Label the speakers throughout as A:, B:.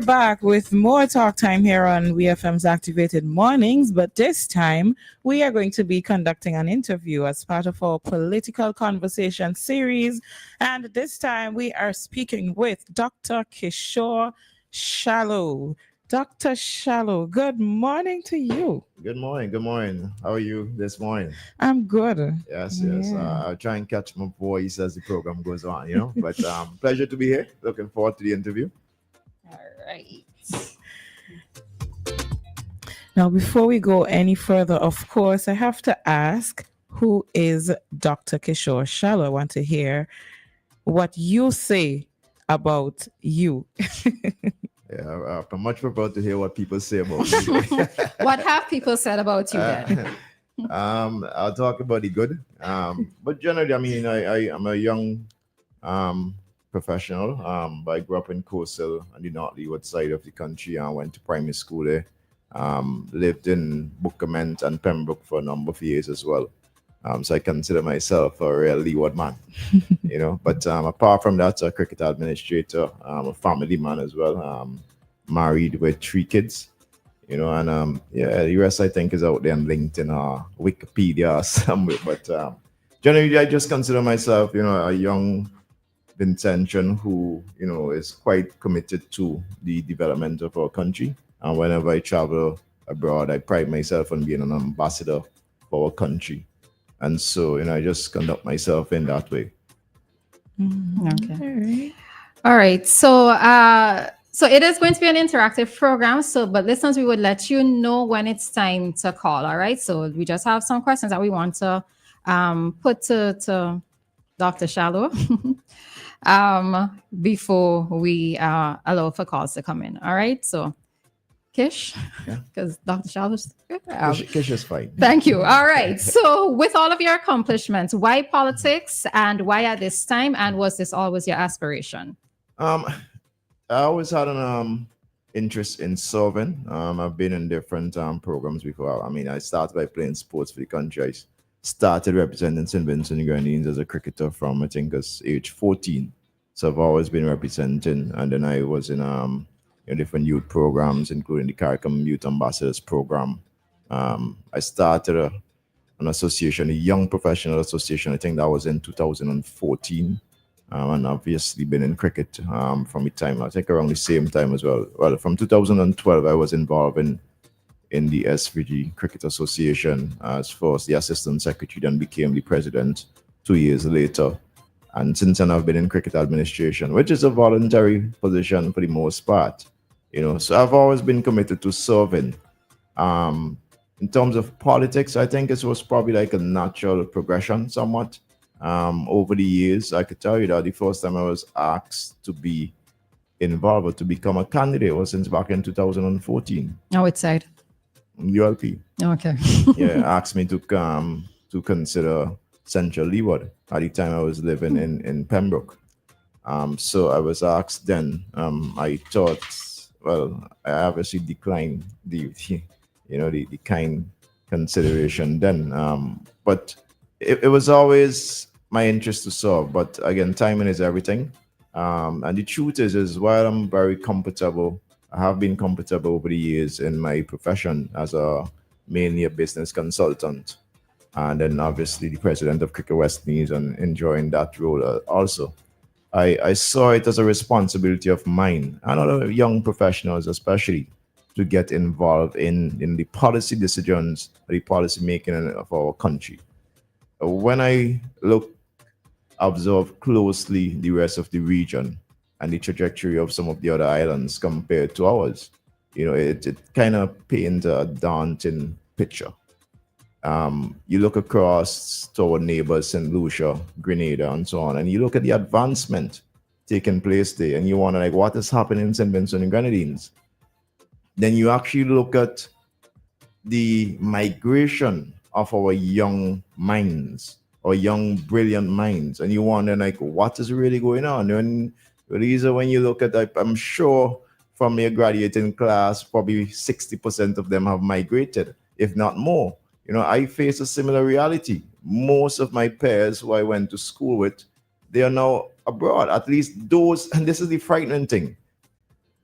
A: Back with more talk time here on WEFM's Activated Mornings, but this time we are going to be conducting an interview as part of our political conversation series. And this time we are speaking with Dr. Kishore Shallow. Dr. Shallow, good morning to you.
B: Good morning. Good morning. How are you this morning?
A: I'm good.
B: Yes.
A: Yeah.
B: I'll try and catch my voice as the program goes on. But pleasure to be here. Looking forward to the interview.
A: All right. Now, before we go any further, of course, I have to ask, who is Dr. Kishore Shallow? I want to hear what you say about you.
B: Yeah, I much prefer to hear what people say about me.
C: What have people said about you then?
B: I'll talk about the good. But generally, I mean, I am a young professional. But I grew up in Coastal on the North Leeward side of the country. I went to primary school there. Lived in Bookament and Pembroke for a number of years as well. So I consider myself a real Leeward man, But apart from that, a cricket administrator, a family man as well. Married with 3 kids, and the rest I think is out there on LinkedIn or Wikipedia or somewhere. But generally, I just consider myself, a young Vincentian who, is quite committed to the development of our country. And whenever I travel abroad, I pride myself on being an ambassador for our country. And so, I just conduct myself in that way.
C: Okay. All right. So it is going to be an interactive program. But listeners, we would let you know when it's time to call. All right. So we just have some questions that we want to put to Dr. Shallow before we allow for calls to come in. All right. So Kish, because Dr. Shallow's
B: Kish is fine.
C: Thank you. All right. So with all of your accomplishments, why politics and why at this time? And was this always your aspiration?
B: I always had an interest in serving. I've been in different programs before. I mean, I started by playing sports for the country. I started representing St. Vincent and Grenadines as a cricketer from, I think, age 14. So I've always been representing. And then I was in different youth programs, including the CARICOM Youth Ambassadors Program. I started an association, a Young Professional Association. I think that was in 2014. And obviously been in cricket from the time, I think around the same time as well. Well, from 2012, I was involved in the SVG Cricket Association as first the assistant secretary, then became the president 2 years later. And since then, I've been in cricket administration, which is a voluntary position for the most part. So I've always been committed to serving. In terms of politics, I think it was probably like a natural progression somewhat. Over the years, I could tell you that the first time I was asked to be involved or to become a candidate was since back in 2014.
C: Oh, it's side.
B: ULP.
C: Okay.
B: Asked me to come to consider Central Leeward. At the time I was living in Pembroke. So I was asked then. I thought, well, I obviously declined the kind consideration then. But it was always my interest to serve. But again, timing is everything. And the truth is while I'm very comfortable, I have been comfortable over the years in my profession as mainly a business consultant. And then obviously the president of Cricket West Indies and enjoying that role also. I saw it as a responsibility of mine and other young professionals especially to get involved in the policy decisions, the policy making of our country. When I observe closely the rest of the region and the trajectory of some of the other islands compared to ours, it kind of paints a daunting picture. You look across to our neighbors, St. Lucia, Grenada, and so on, and you look at the advancement taking place there, and you wonder, like, what is happening in St. Vincent and Grenadines? Then you actually look at the migration of our young minds, or young, brilliant minds, and you wonder, like, what is really going on? And Roleza, when you look at that, I'm sure from your graduating class, probably 60% of them have migrated, if not more. I face a similar reality. Most of my peers who I went to school with, they are now abroad. At least those, and this is the frightening thing.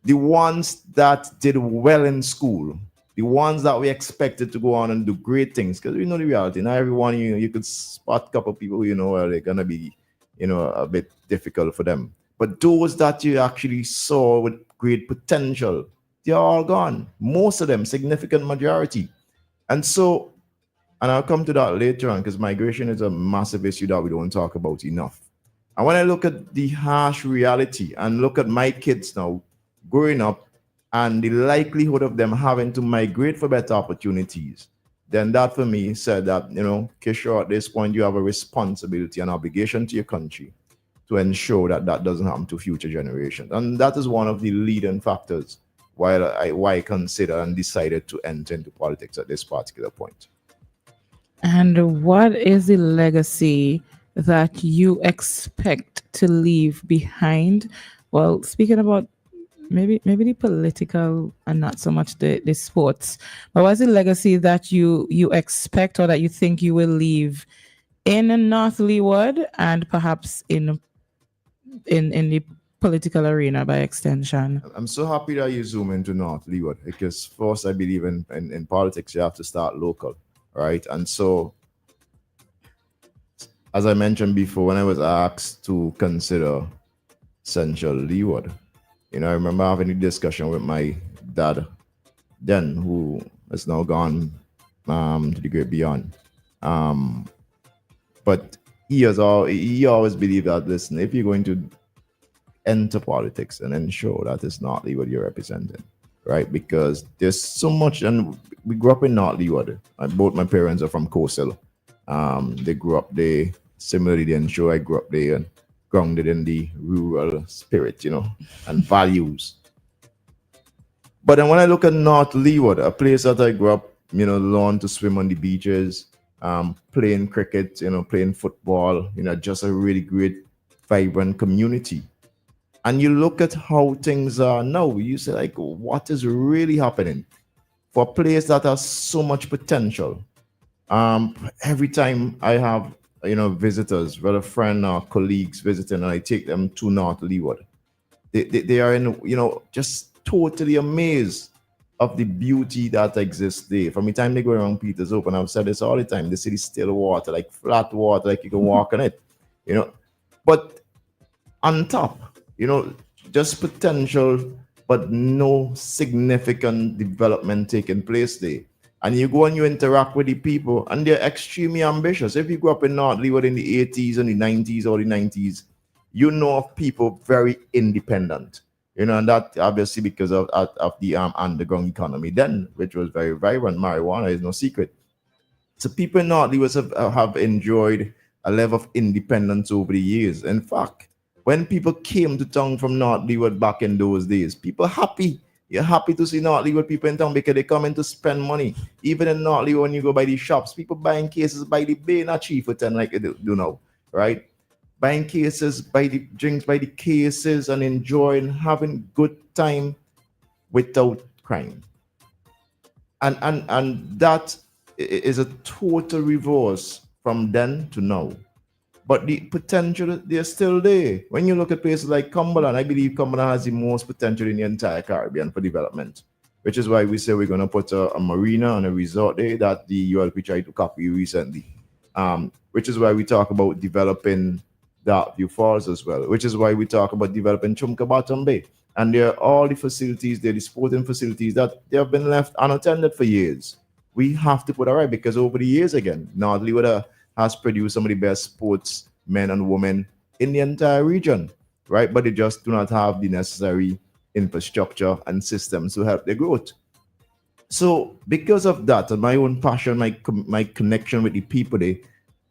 B: the ones that did well in school, the ones that we expected to go on and do great things, because we know the reality. Not everyone, you could spot a couple of people who you know are gonna be, a bit difficult for them. But those that you actually saw with great potential, they're all gone. Most of them, significant majority. And so, and I'll come to that later on because migration is a massive issue that we don't talk about enough. And when I look at the harsh reality and look at my kids now growing up and the likelihood of them having to migrate for better opportunities, then that for me said that, Kishore, at this point, you have a responsibility and obligation to your country to ensure that that doesn't happen to future generations. And that is one of the leading factors why I consider and decided to enter into politics at this particular point.
A: And what is the legacy that you expect to leave behind? Well, speaking about maybe the political and not so much the sports, but what's the legacy that you expect or that you think you will leave in North Leeward and perhaps in the political arena by extension?
B: I'm so happy that you zoom into North Leeward because first I believe in politics you have to start local, right? And so as I mentioned before, when I was asked to consider Central Leeward, I remember having a discussion with my dad then, who is now gone to the great beyond. But he always believed that, listen, if you're going to enter politics and ensure that it's not Leeward you're representing, right? Because there's so much, and we grew up in North Leeward. Both my parents are from Coastal. They grew up there. Similarly, they ensure I grew up there and grounded in the rural spirit, and values. But then when I look at North Leeward, a place that I grew up, learned to swim on the beaches, playing cricket, playing football, just a really great, vibrant community. And you look at how things are now, you say, like, what is really happening for a place that has so much potential? Every time I have, visitors, whether friend or colleagues visiting, and I take them to North Leeward, they are in, just totally amazed of the beauty that exists there. From the time they go around Peter's Open, I've said this all the time, the city's still water, like flat water, like you can walk on it, But on top, just potential, but no significant development taking place there. And you go and you interact with the people, and they're extremely ambitious. If you grew up in North Leeward in the 80s and the 90s or the 90s, you know of people very independent. And that obviously because of the underground economy then, which was very vibrant. Marijuana is no secret. So people in North Leeward have enjoyed a level of independence over the years. In fact, when people came to town from North Leeward back in those days, people happy. You're happy to see North Leeward people in town because they come in to spend money. Even in North Leeward, when you go by the shops, people buying cases by the bay, not cheap for 10 like they do now, right? Buying cases, buy the drinks by the cases and enjoying, having good time without crime. And that is a total reverse from then to now. But the potential, they're still there. When you look at places like Cumberland, I believe Cumberland has the most potential in the entire Caribbean for development, which is why we say we're going to put a marina and a resort there that the ULP tried to copy recently, which is why we talk about developing Darkview Falls as well, which is why we talk about developing Chumka Bottom Bay. And there are all the facilities, they're the sporting facilities that they have been left unattended for years. We have to put it right because over the years, again, North Leeward has produced some of the best sports men and women in the entire region, right? But they just do not have the necessary infrastructure and systems to help their growth. So because of that and my own passion, my connection with the people there,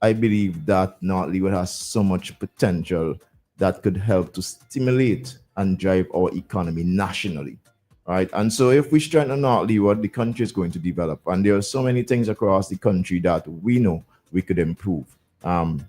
B: I believe that North Leeward has so much potential that could help to stimulate and drive our economy nationally, right? And so if we strengthen North Leeward, the country is going to develop. And there are so many things across the country that we know we could improve.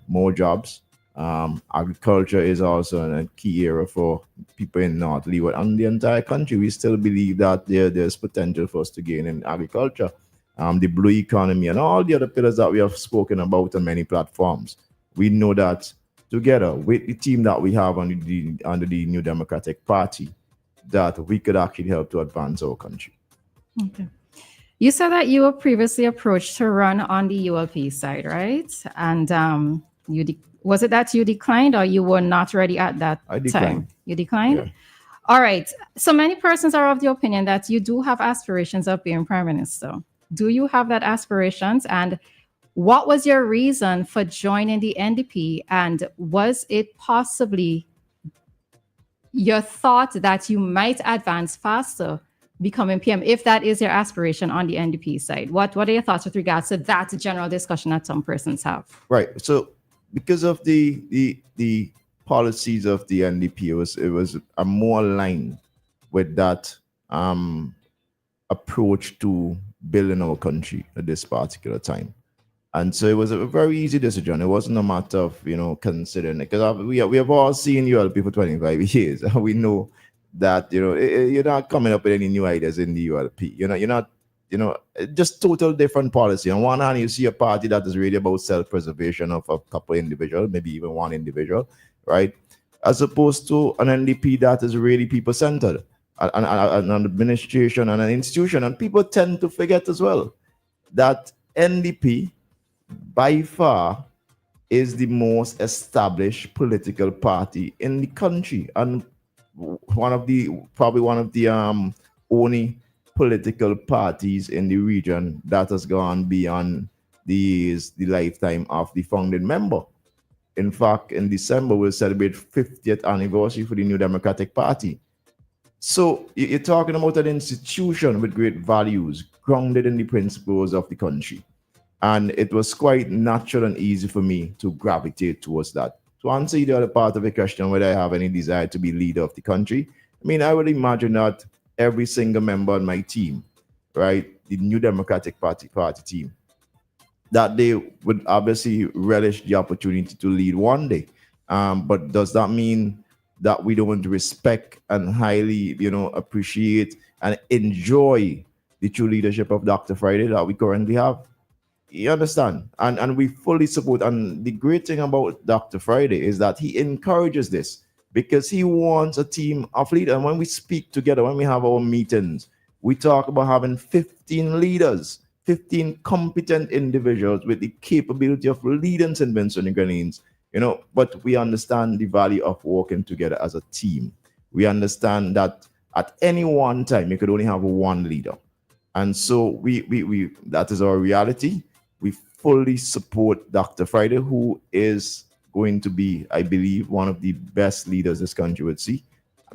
B: More jobs. Agriculture is also a key area for people in North Leeward and the entire country. We still believe that there's potential for us to gain in agriculture, the blue economy, and all the other pillars that we have spoken about on many platforms. We know that together with the team that we have under the New Democratic Party, that we could actually help to advance our country.
C: Okay. You said that you were previously approached to run on the ULP side, right? And was it that you declined or you were not ready at that
B: I
C: time?
B: declined.
C: You declined?
B: Yeah.
C: All right. So many persons are of the opinion that you do have aspirations of being prime minister. Do you have that aspirations? And what was your reason for joining the NDP? And was it possibly your thought that you might advance faster becoming PM if that is your aspiration on the NDP side? What are your thoughts with regards to that general discussion that some persons have?
B: Right. So because of the policies of the NDP, it was a more aligned with that approach to building our country at this particular time. And so it was a very easy decision. It wasn't a matter of, considering it. Because we have all seen ULP for 25 years. And we know that, you're not coming up with any new ideas in the ULP. You're not, just total different policy. On one hand, you see a party that is really about self-preservation of a couple individual, maybe even one individual, right? As opposed to an NDP that is really people-centered, an administration and an institution. And people tend to forget as well that NDP, by far, is the most established political party in the country, and probably one of the only political parties in the region that has gone beyond the lifetime of the founding member. In fact, in December we'll celebrate 50th anniversary for the New Democratic Party. So you're talking about an institution with great values, grounded in the principles of the country. And it was quite natural and easy for me to gravitate towards that. To answer the other part of the question, whether I have any desire to be leader of the country, I would imagine that every single member on my team, right, the New Democratic Party team, that they would obviously relish the opportunity to lead one day. But does that mean that we don't respect and highly, appreciate and enjoy the true leadership of Dr. Friday that we currently have? You understand? And we fully support. And the great thing about Dr. Friday is that he encourages this because he wants a team of leaders. And when we speak together, when we have our meetings, we talk about having 15 leaders, 15 competent individuals with the capability of leading St. Vincent and Grenadines, but we understand the value of working together as a team. We understand that at any one time, you could only have one leader. And so we that is our reality. We fully support Dr. Friday, who is going to be, I believe, one of the best leaders this country would see,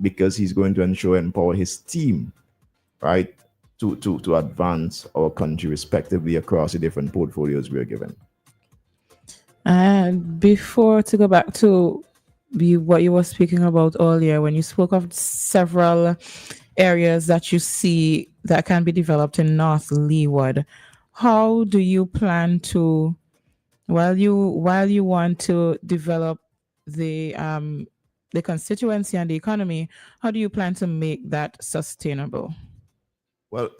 B: because he's going to ensure and empower his team, right, to advance our country respectively across the different portfolios we are given.
A: And before to go back to what you were speaking about earlier, when you spoke of several areas that you see that can be developed in North Leeward, how do you plan to, while you want to develop the constituency and the economy, how do you plan to make that sustainable?
B: Well,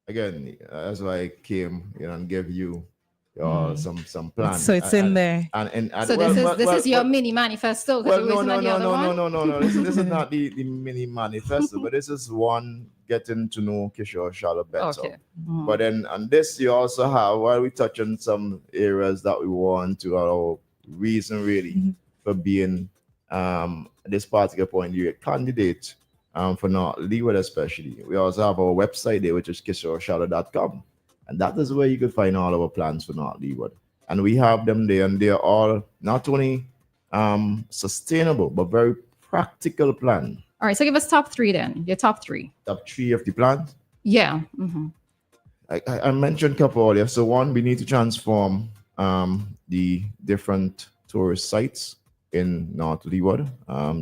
B: again, that's why I came, and gave you some plans.
A: So it's in there.
C: So this is your mini manifesto.
B: Well, no. This is not the mini manifesto, but this is one getting to know Kishore Charlotte better.
C: Okay.
B: But then on this, you also have, while we touch on some areas that we want to, our reason really for being at this particular point, you're a candidate for North Leeward especially. We also have our website there, which is KishoreCharlotte.com. And that is where you can find all our plans for North Leeward. And we have them there, and they're all not only sustainable, but very practical plan.
C: All right, so give us top three then. Your top three.
B: Top three of the plans?
C: Yeah.
B: I mentioned a couple earlier. So one, we need to transform the different tourist sites in North Leeward.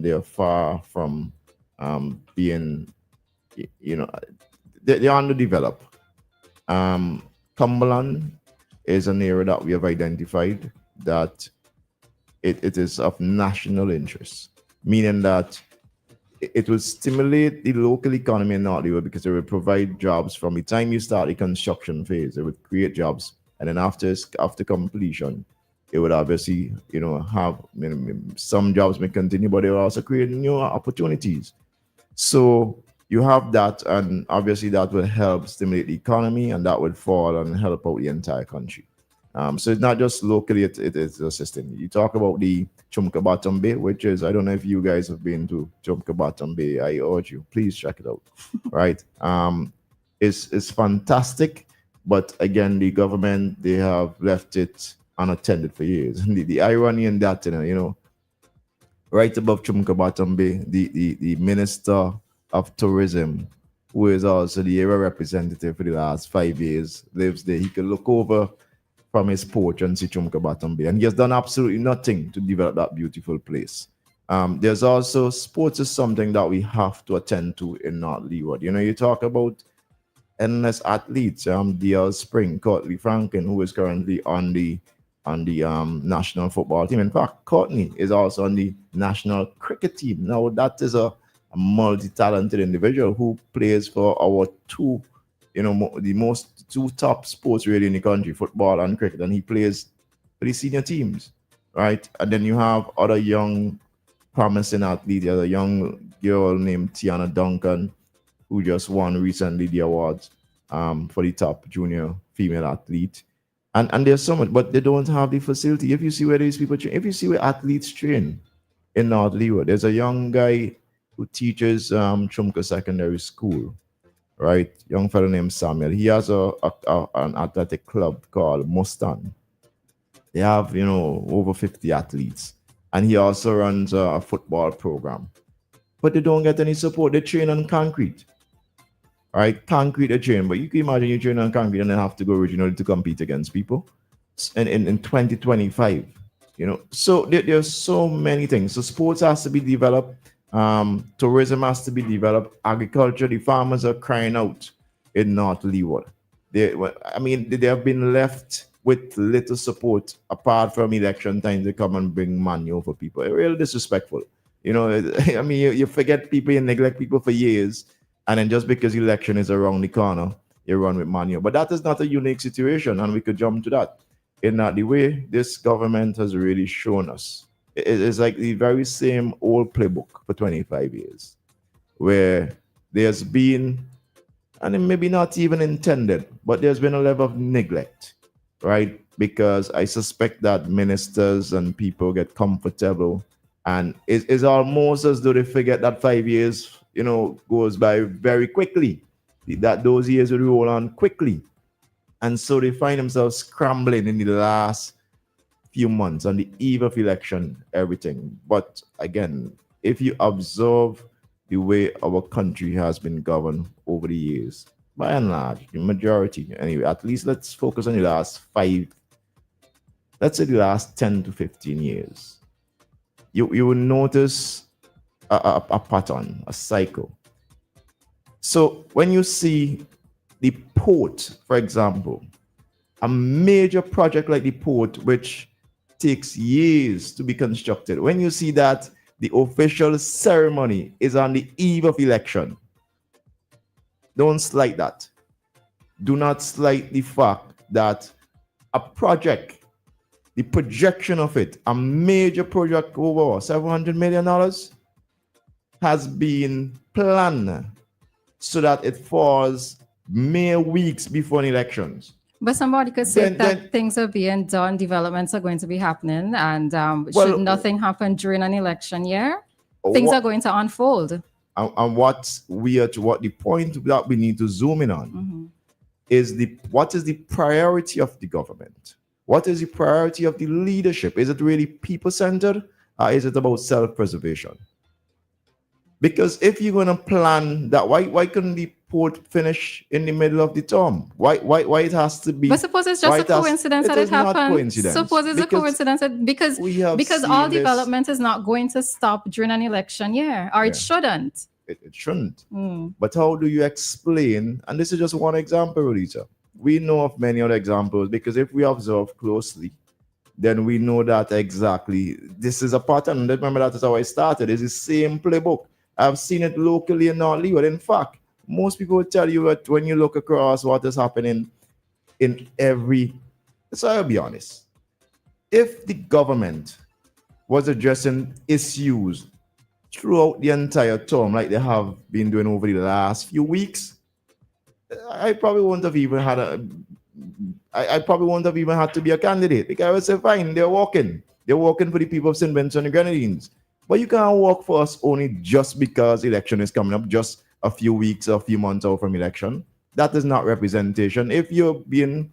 B: They are far from being, they're underdeveloped. Cumberland is an area that we have identified that it is of national interest, meaning that it will stimulate the local economy in North Leeward because it will provide jobs from the time you start the construction phase. It would create jobs, and then after completion, it would obviously have some jobs may continue, but it will also create new opportunities. So you have that, and obviously that will help stimulate the economy, and that would fall and help out the entire country. So it's not just locally, it is a system. You talk about the Chumka Bay, which is, I don't know if you guys have been to Chumka Bay. I urge you, please check it out. Right? It's fantastic, but again, the government, they have left it unattended for years. The irony in that, right above Chumka Bay, the Minister of Tourism, who is also the area representative for the last 5 years, lives there. He can look over from his porch and see Chumka Bay. And he has done absolutely nothing to develop that beautiful place. There's also sports is something that we have to attend to in North Leeward. You talk about endless athletes, DL Spring, Courtney Franklin, who is currently on the national football team. In fact, Courtney is also on the national cricket team. Now, that is a multi-talented individual who plays for our two, the most two top sports really in the country, football and cricket, and he plays for the senior teams, right? And then you have other young, promising athletes. There's a young girl named Dianna Duncan, who just won recently the awards for the top junior female athlete. And there's so much, but they don't have the facility. If you see where these people train, if you see where athletes train in North Leeward, there's a young guy who teaches Chumka Secondary School, right? Young fellow named Samuel. He has an athletic club called Mustang. They have, over 50 athletes. And he also runs a football program. But they don't get any support. They train on concrete. Right, concrete they train, but you can imagine you train on concrete and then have to go regionally to compete against people in 2025. So there's so many things. So sports has to be developed, tourism has to be developed, agriculture. The farmers are crying out in North Leeward. They have been left with little support apart from election time. They come and bring money over people. It's really disrespectful. You forget people, you neglect people for years. And then just because election is around the corner, you run with manual. But that is not a unique situation, and we could jump to that. In that the way this government has really shown us, it is like the very same old playbook for 25 years, where there's been, and maybe not even intended, but there's been a level of neglect, right? Because I suspect that ministers and people get comfortable, and it's almost as though they forget that 5 years goes by very quickly, that those years will roll on quickly. And so they find themselves scrambling in the last few months on the eve of election, everything. But again, if you observe the way our country has been governed over the years, by and large, the majority, anyway, at least let's focus on the last 10 to 15 years. You will notice a pattern, a cycle. So when you see the port, for example, a major project like the port, which takes years to be constructed, when you see that the official ceremony is on the eve of election, don't slight that. Do not slight the fact that a project, the projection of it, a major project over $700 million, has been planned so that it falls mere weeks before the elections.
C: But somebody could say that things are being done, developments are going to be happening, and should nothing happen during an election year, things are going to unfold.
B: And what the point that we need to zoom in on is what is the priority of the government? What is the priority of the leadership? Is it really people-centered, or is it about self-preservation? Because if you're going to plan that, why couldn't the port finish in the middle of the term? Why it has to be?
C: But suppose it's just a coincidence that it happened. Suppose it's a coincidence because all development is not going to stop during an election year, or it shouldn't.
B: It shouldn't. But how do you explain? And this is just one example, Roleza. We know of many other examples, because if we observe closely, then we know that exactly this is a pattern. Remember, that is how I started. It's the same playbook. I've seen it locally in North Leeward. In fact, most people will tell you that when you look across what is happening in every... So I'll be honest. If the government was addressing issues throughout the entire term, like they have been doing over the last few weeks, I probably wouldn't have even had I probably wouldn't have even had to be a candidate, because I would say, fine, they're walking. They're walking for the people of St. Vincent and the Grenadines. But you can't walk for us only just because election is coming up, just a few weeks or a few months out from election. That is not representation. If you're being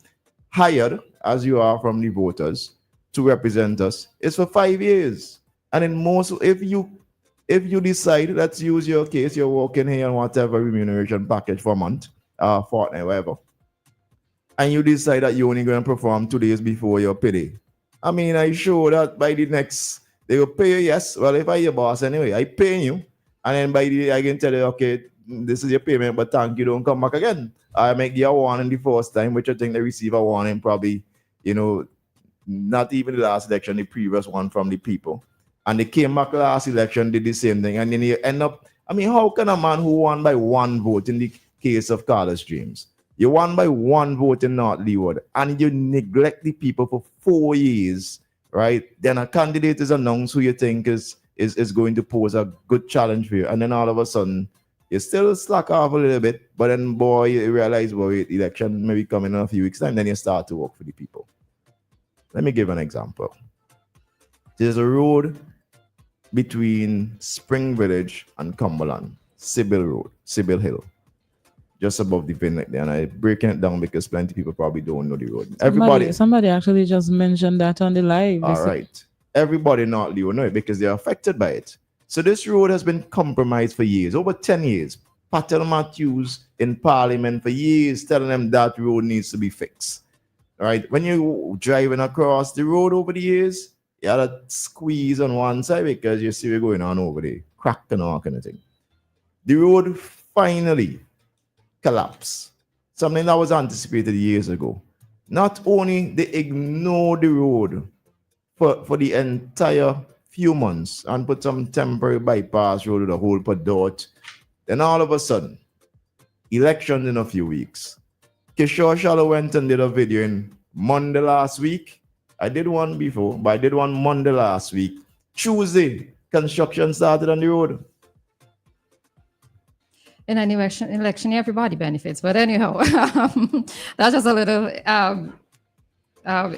B: hired, as you are from the voters, to represent us, it's for 5 years. And in most, if you decide, let's use your case, you're working here on whatever remuneration package for a month, fortnight, whatever, and you decide that you're only going to perform 2 days before your payday. I mean, I sure that by the next, they will pay you, yes. Well, if I your boss anyway, I pay you. And then by the, I can tell you, okay, this is your payment, but thank you, don't come back again. I make you a warning the first time, which I think they receive a warning probably, not even the last election, the previous one from the people. And they came back last election, did the same thing. And then you end up, I mean, how can a man who won by one vote in the case of Carlos James, you won by one vote in North Leeward, and you neglect the people for 4 years, right? Then a candidate is announced who you think is going to pose a good challenge for you. And then all of a sudden, you still slack off a little bit, but then, boy, you realize, boy, election maybe coming in a few weeks' time, then you start to work for the people. Let me give an example. There's a road between Spring Village and Cumberland, Sybil Hill, just above the Vinley there. And I'm breaking it down because plenty of people probably don't know the road.
A: Somebody actually just mentioned that on the live.
B: All right. Everybody not know it because they're affected by it. So this road has been compromised for years, over 10 years. Patel Matthews in Parliament for years telling them that road needs to be fixed. All right. When you're driving across the road over the years, you had a squeeze on one side because you see what's going on over there, crack and all kind of thing. The road finally collapsed, something that was anticipated years ago. Not only they ignored the road for the entire few months and put some temporary bypass road with a whole per dot, then all of a sudden, elections in a few weeks. Kishore Shallow went and did a video in Monday last week. I did one before, but I did one Monday last week. Tuesday, construction started on the road.
C: In an election, everybody benefits. But anyhow, that's just a little.
B: But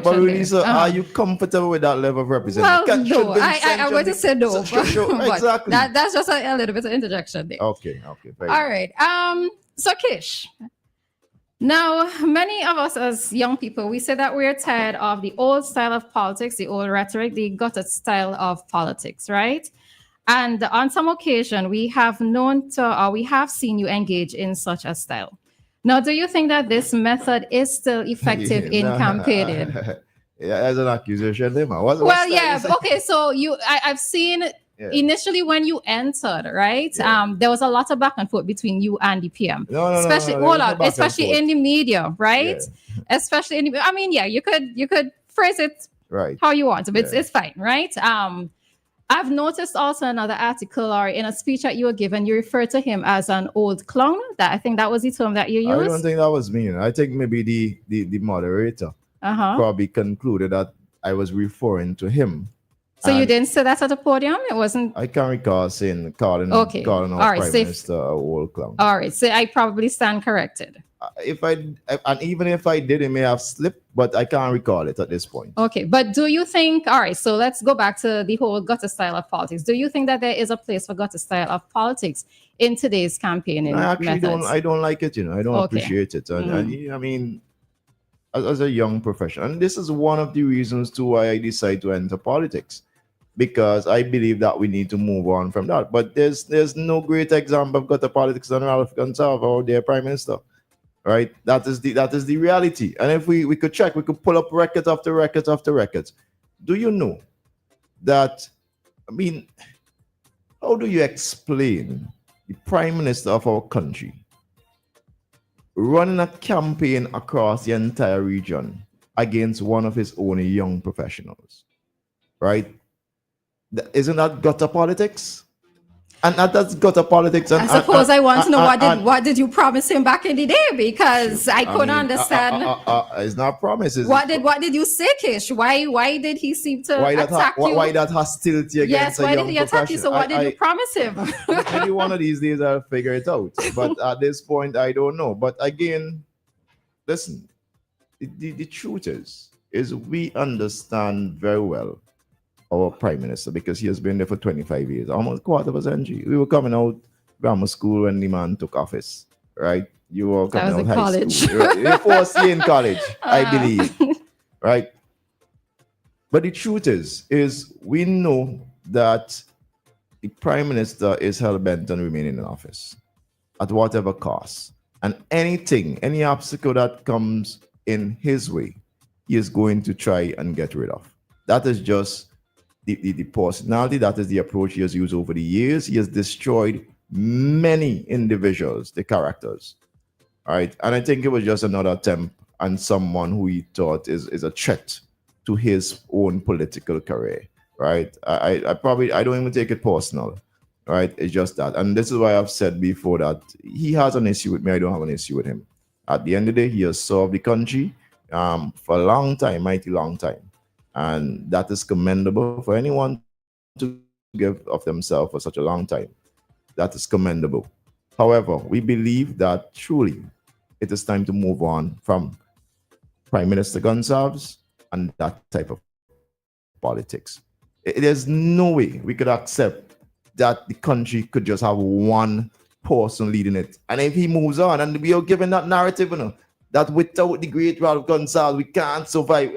B: Roleza, are you comfortable with that level of representation?
C: Well, no, I'm going to say no.
B: Exactly.
C: That's just a little bit of interjection there.
B: Okay.
C: All right. So Kish. Now, many of us as young people, we say that we're tired of the old style of politics, the old rhetoric, the gutted style of politics, right? And on some occasion, we have seen you engage in such a style. Now, do you think that this method is still effective in campaigning?
B: Yeah, as an accusation,
C: okay. So I've seen initially when you entered, right? Yeah. There was a lot of back and forth between you and the PM, especially in the media, right? Yeah. Especially in the, I mean, you could phrase it right how you want, but it's fine, right? I've noticed also another article or in a speech that you were given, you referred to him as an old clown. That I think that was the term that you used.
B: I don't think that was me. I think maybe the moderator probably concluded that I was referring to him.
C: So you didn't say that at the podium? It wasn't.
B: I can't recall calling our Prime Minister a old clown.
C: All right, so I probably stand corrected.
B: And even if I did, it may have slipped, but I can't recall it at this point.
C: Okay, but do you think? All right, so let's go back to the whole gutter style of politics. Do you think that there is a place for gutter style of politics in today's campaigning?
B: I actually don't. I don't like it. I don't appreciate it. And I mean, as a young professional, and this is one of the reasons too why I decided to enter politics. Because I believe that we need to move on from that. But there's no great example of gutter politics than Ralph Gonsalves or their Prime Minister. Right? That is the reality. And if we could check, we could pull up records after records after records. Do you know that, I mean, how do you explain the Prime Minister of our country running a campaign across the entire region against one of his own young professionals? Right? Isn't that gutter politics? And that's gutter politics. And
C: I suppose I want to know
B: and-
C: what did you promise him back in the day, because I couldn't
B: mean,
C: understand.
B: it's not promises.
C: What did you say, Kish? Why did he seem to
B: Why
C: attack you?
B: why that hostility against
C: Yes,
B: a
C: why
B: young
C: did he attack you?
B: professional?
C: So what did you promise him?
B: Maybe one of these days I'll figure it out. But at this point, I don't know. But again, listen, the truth is we understand very well our prime minister, because he has been there for 25 years, almost quarter of a century. We were coming out grammar school when the man took office, right? You were
C: That
B: coming
C: was
B: out
C: in
B: high
C: college.
B: school. You're first year in college, I believe, right? But the truth is we know that the prime minister is hell bent on remaining in office at whatever cost. And any obstacle that comes in his way, he is going to try and get rid of. That is just the personality, that is the approach he has used over the years. He has destroyed many individuals, the characters. All right. And I think it was just another attempt on someone who he thought is a threat to his own political career. Right. I don't even take it personal. Right. It's just that. And this is why I've said before that he has an issue with me. I don't have an issue with him. At the end of the day, he has served the country for a long time, mighty long time. And that is commendable for anyone to give of themselves for such a long time. That is commendable. However, we believe that truly it is time to move on from Prime Minister Gonsalves and that type of politics. There's no way we could accept that the country could just have one person leading it. And if he moves on, and we are given that narrative, that without the great Ralph Gonsalves, we can't survive.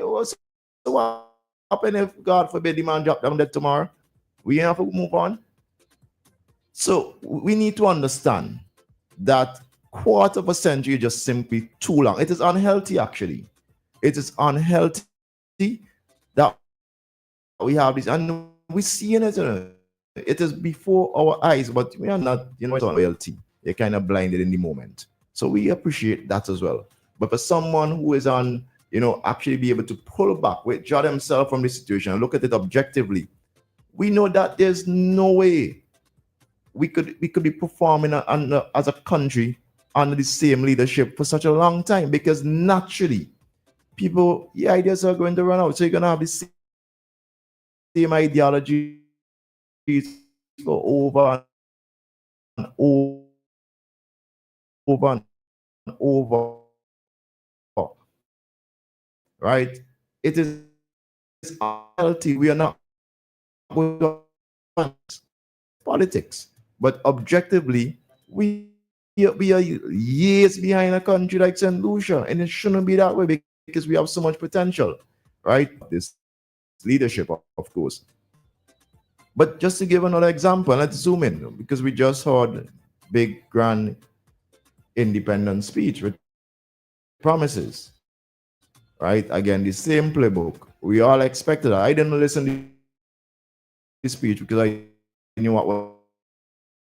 B: So what happen if, God forbid, the man drop down dead tomorrow? We have to move on. So we need to understand that quarter of a century is just simply too long. It is unhealthy, actually. It is unhealthy that we have this, and we see it. It is before our eyes, but we are not, it's loyalty. You're kind of blinded in the moment. So we appreciate that as well. But for someone who is on, actually be able to pull back, withdraw themselves from the situation and look at it objectively, we know that there's no way we could be performing as a country under the same leadership for such a long time, because naturally the ideas are going to run out. So you're going to have the same ideology for over and over and over. Right? It is unhealthy. We are not going to politics. But objectively, we are years behind a country like St. Lucia, and it shouldn't be that way because we have so much potential, right? This leadership, of course. But just to give another example, let's zoom in, because we just heard big, grand independence speech with promises, right? Again, the same playbook. We all expected that. I didn't listen to the speech because I knew what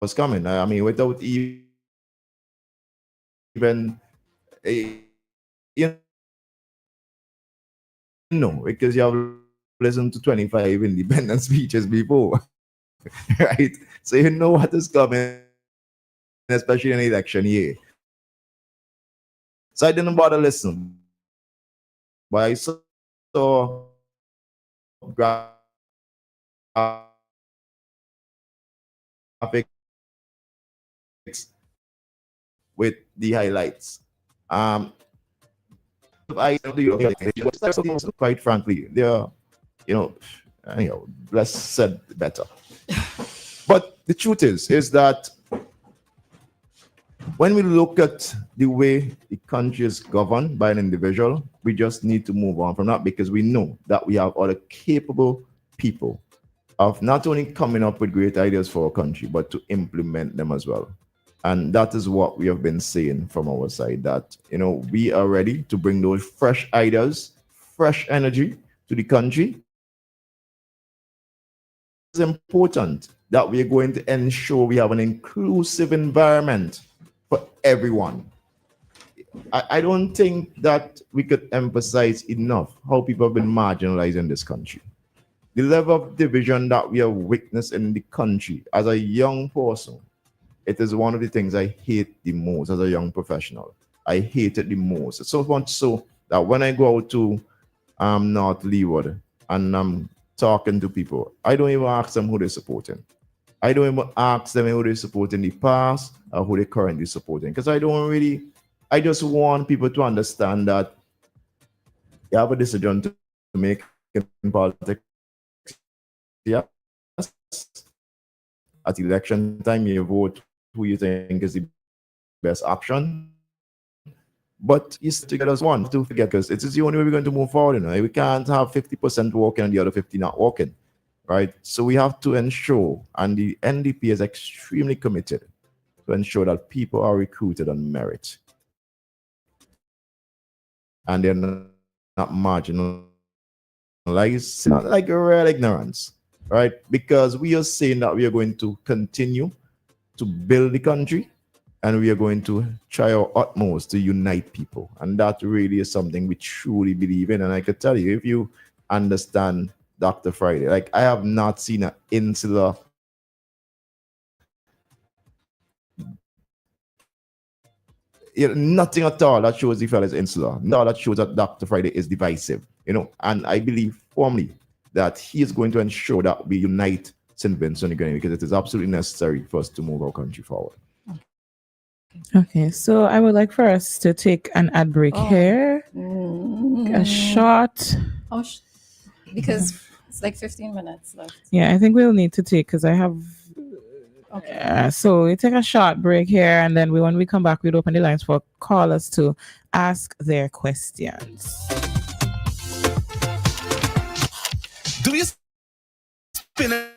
B: was coming. I mean, without even because you have listened to 25 independent speeches before, right? So you know what is coming, especially in an election year. So I didn't bother listening, but I saw graphics with the highlights. Quite frankly, they're, less said better. But the truth is that when we look at the way the country is governed by an individual, we just need to move on from that, because we know that we have other capable people of not only coming up with great ideas for our country, but to implement them as well. And that is what we have been saying from our side, that, we are ready to bring those fresh ideas, fresh energy to the country. It's important that we are going to ensure we have an inclusive environment for everyone. I don't think that we could emphasize enough how people have been marginalized in this country. the level of division that we have witnessed in the country as a young person, it is one of the things I hate the most as a young professional. I hate it the most. So much so that when I go out to North Leeward and I'm talking to people, I don't even ask them who they're supporting. I don't even ask them who they support in the past or who they currently supporting. Because I just want people to understand that you have a decision to make in politics. Yes. At election time, you vote who you think is the best option. But you still get us one to forget, because it is the only way we're going to move forward. We can't have 50% working and the other 50 not working. Right? So we have to ensure, and the NDP is extremely committed to ensure that people are recruited on merit. And they're not marginalized, not like real ignorance, right? Because we are saying that we are going to continue to build the country and we are going to try our utmost to unite people. And that really is something we truly believe in. And I could tell you, if you understand Dr. Friday, like I have not seen an insular nothing at all that shows the fellow is insular. No, that shows that Dr. Friday is divisive, and I believe firmly that he is going to ensure that we unite St. Vincent again, because it is absolutely necessary for us to move our country forward.
A: Okay, so I would like for us to take an ad break here. A short.
C: Because it's like 15 minutes left.
A: Yeah, I think we'll need to take, because I have. Okay. So we take a short break here, and then when we come back, we'll open the lines for callers to ask their questions.
D: Do you spin a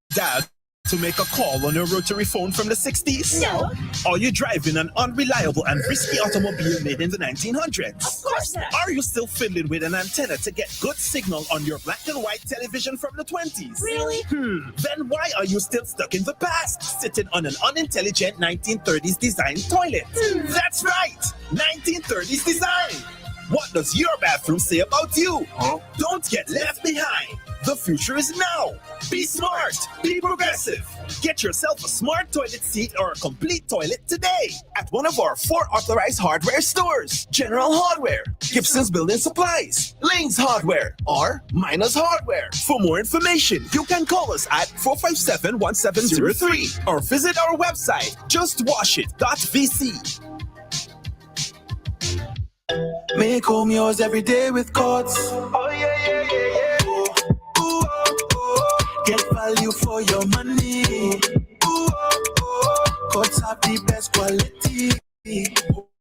D: dial to make a call on your rotary phone from the 60s?
E: No.
D: Are you driving an unreliable and risky automobile made in the 1900s?
E: Of course not.
D: Are you still fiddling with an antenna to get good signal on your black and white television from the 20s?
E: Really?
D: Then why are you still stuck in the past, sitting on an unintelligent 1930s design toilet? That's right, 1930s design. What does your bathroom say about you? Don't get left behind. The future is now. Be smart. Be progressive. Get yourself a smart toilet seat or a complete toilet today at one of our 4 authorized hardware stores. General Hardware, Gibson's Building Supplies, Lane's Hardware, or Miners Hardware. For more information, you can call us at 457-1703 or visit our website, justwashit.vc.
F: Make home yours every day with Courts.
E: Oh, yeah.
F: Get value for your money. Courts have the best quality.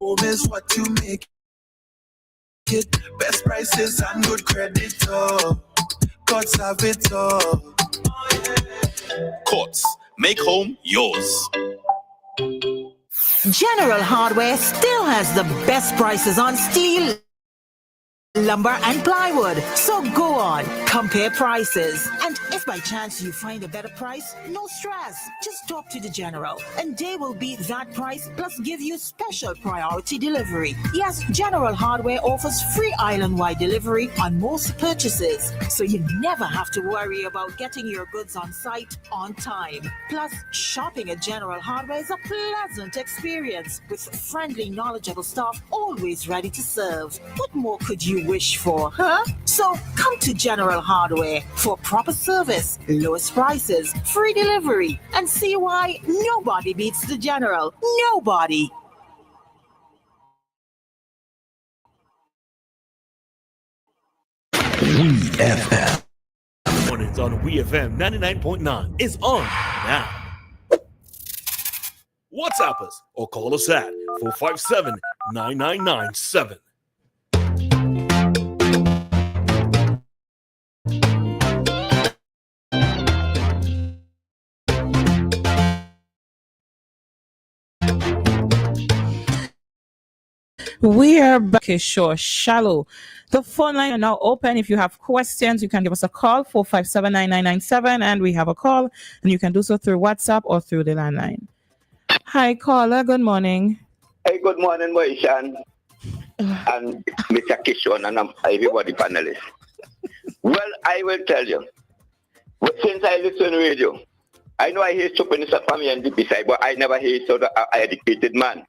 F: Home is what you make it. Best prices and good credit. Courts have it all.
D: Courts, make home yours.
G: General Hardware still has the best prices on steel, lumber and plywood. So go on, compare prices. And if by chance you find a better price, no stress. Just talk to the General and they will beat that price plus give you special priority delivery. Yes, General Hardware offers free island-wide delivery on most purchases. So you never have to worry about getting your goods on site on time. Plus, shopping at General Hardware is a pleasant experience with friendly, knowledgeable staff always ready to serve. What more could you wish for, huh? So come to General Hardware for proper service, lowest prices, free delivery, and see why nobody beats the General. Nobody.
H: WEFM. Mornings on WEFM 99.9 is on now. WhatsApp us or call us at 457-9997.
A: We are back, Kishore Shallow. The phone line are now open. If you have questions, you can give us a call, 457-9997, and we have a call, and you can do so through WhatsApp or through the landline. Hi, caller. Good morning.
I: Hey, good morning, Moishan. And Mr. Kishore and everybody panelists. Well, I will tell you, But since I listen to radio, I know I hear stupidness from the NDP side, but I never hear sort of educated man.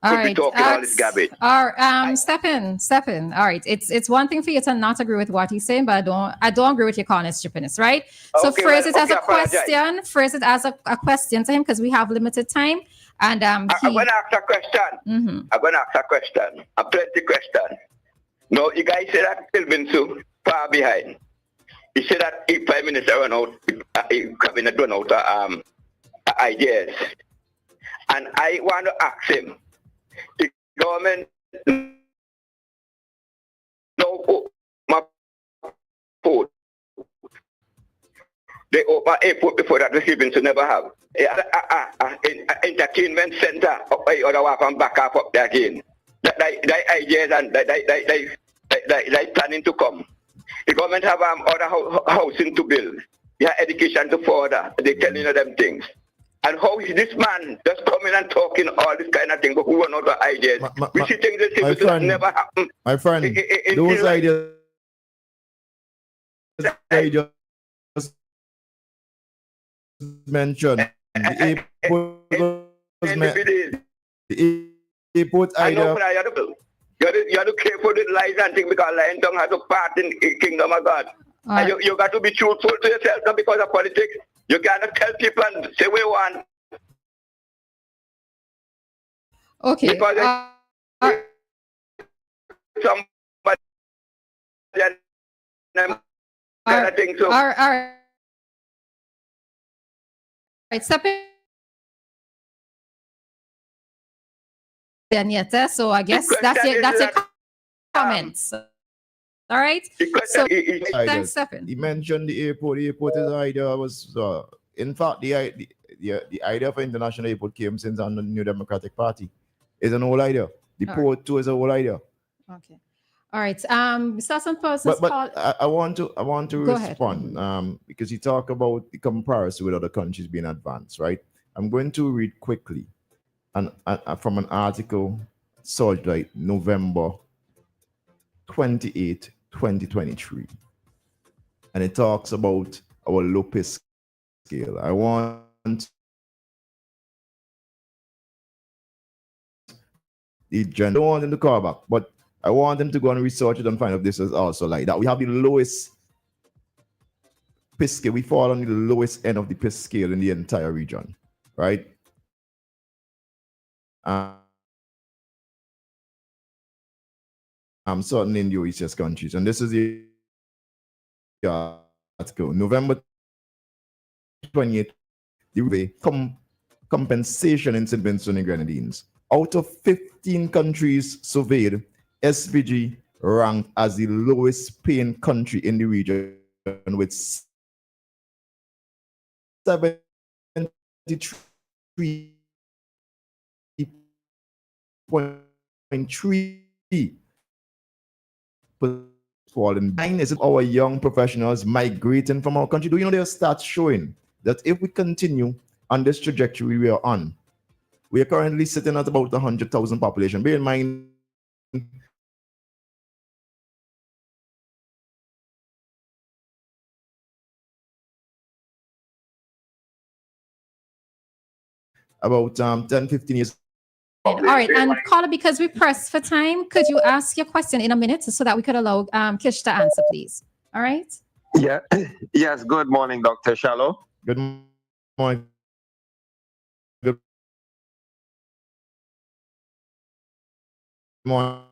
C: All
I: Could be
C: right.
I: talking all this garbage.
C: Stephen. All right. It's one thing for you to not agree with what he's saying, but I don't agree with you calling it stupidness, right? So
I: Okay,
C: phrase it as a
I: apologize.
C: question. Phrase it as a question to him because we have limited time. And
I: I'm going to ask a question.
C: Mm-hmm.
I: I'm going to ask a question. A plenty question. No, you guys say that still been so far behind. He said that if Prime Minister run out, cabinet run out ideas. And I want to ask him, the government no my food. They open airport before that receiving to never have. Entertainment center up by other way from back up there again. That ideas and they planning to come. The government have other housing to build. Yeah, education to further. They telling you them things. And how is this man just coming and talking all this kind of thing, but who are not the ideas? We see things that never happen.
B: My friend, those ideas I just mentioned. The airport idea.
I: You have to care for the lies and things because lying tongue has a part in the kingdom of God. And you got to be truthful to yourself, not because of politics. You cannot tell people and say we want.
C: Okay.
I: Because somebody I think so.
C: All right. Step in. Dianna, so I guess that's your comments. All right. So thanks, Stephen.
B: He mentioned the airport. The airport is idea was in fact the idea for international airport came since on the New Democratic Party. It's an old idea. The port too is an old idea.
C: Okay. All right. Some persons
B: but I want to respond because you talk about the comparison with other countries being advanced, right? I'm going to read quickly and from an article sourced like November 28, 2023. And it talks about our Lopez scale. I want the I don't want them to call back, but I want them to go and research it and find out if this is also like that. We have the lowest PIS scale. We fall on the lowest end of the PIS scale in the entire region, right? Certainly in the OECS countries. And this is the article. November 28th, the compensation in St. Vincent and Grenadines. Out of 15 countries surveyed, SVG ranked as the lowest paying country in the region with 73.3 falling behind is our young professionals migrating from our country. Do you know there are stats showing that if we continue on this trajectory we are on, we are currently sitting at about 100,000 population. Bear in mind, about 10, 15 years.
C: All right, and caller, because we press for time, could you ask your question in a minute so that we could allow Kish to answer, please? All right.
J: Yeah. Yes. Good morning, Dr. Shallow.
B: Good morning. Good morning.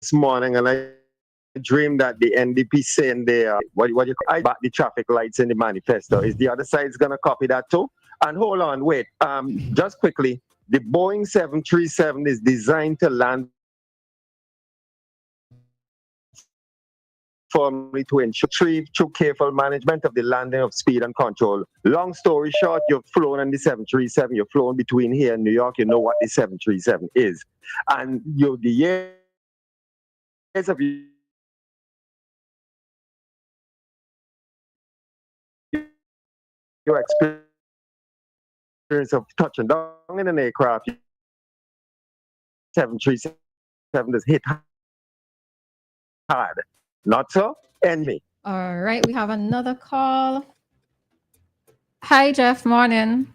J: This morning, and I dreamed that the NDP saying they what you call about the traffic lights in the manifesto. Is the other side's gonna copy that too? And hold on, wait. Just quickly, the Boeing 737 is designed to land firmly to ensure through careful management of the landing of speed and control. Long story short, you've flown on the 737, you've flown between here and New York, you know what the 737 is. And the years of your experience of touching down in an aircraft, 737 is hit hard. Not so? Enemy.
C: All right, we have another call. Hi, Jeff. Morning.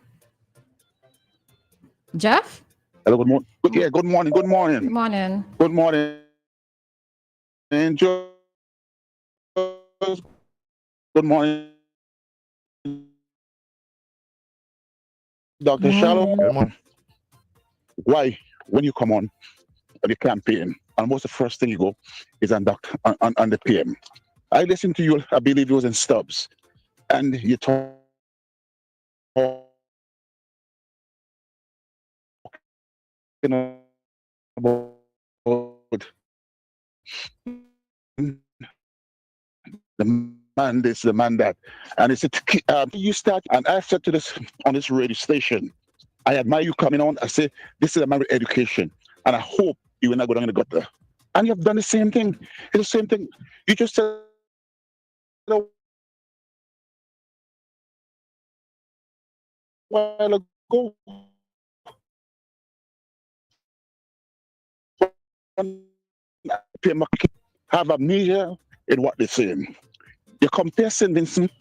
C: Jeff?
K: Hello, good morning. Yeah, good morning. Good morning.
C: Good morning.
K: Good morning. Angel. Good morning, Dr. Shallow.
B: Good morning.
K: Why, when you come on the campaign, and what's the first thing you go is on the PM? I listened to you, I believe it was in Stubbs, and you talk about the man this, the man that. And it's you start, and I said to this on this radio station, I admire you coming on. I say, this is a man with education, and I hope you will not go down in the gutter. And you have done the same thing. It's the same thing. You just said a while ago. Have amnesia in what they're saying. You compare St. Vincent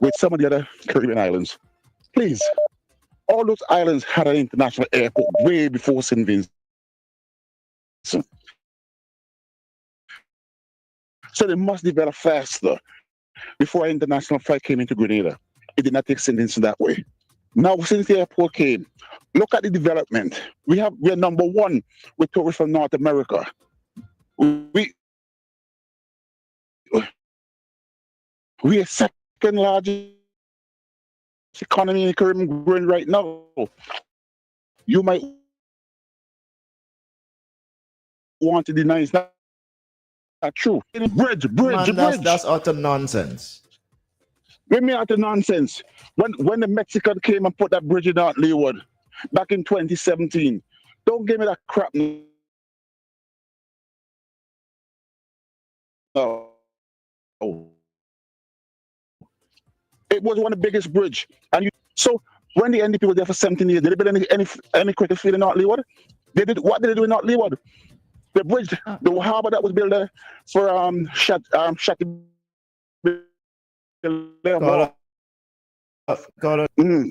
K: with some of the other Caribbean islands. Please, all those islands had an international airport way before St. Vincent. So they must develop faster. Before an international flight came into Grenada, it did not take St. Vincent that way. Now, since the airport came, look at the development. We're number one with tourists from North America. We are second largest economy in the Caribbean growing right now. You might want to deny it's not true. Bridge.
B: That's utter nonsense.
K: Give me utter nonsense. When the Mexican came and put that bridge in North Leeward back in 2017, don't give me that crap. No. It was one of the biggest bridge. So when the NDP was there for 17 years, did they build any critical field in North Leeward? What did they do in North Leeward? The bridge, the harbour that was built there for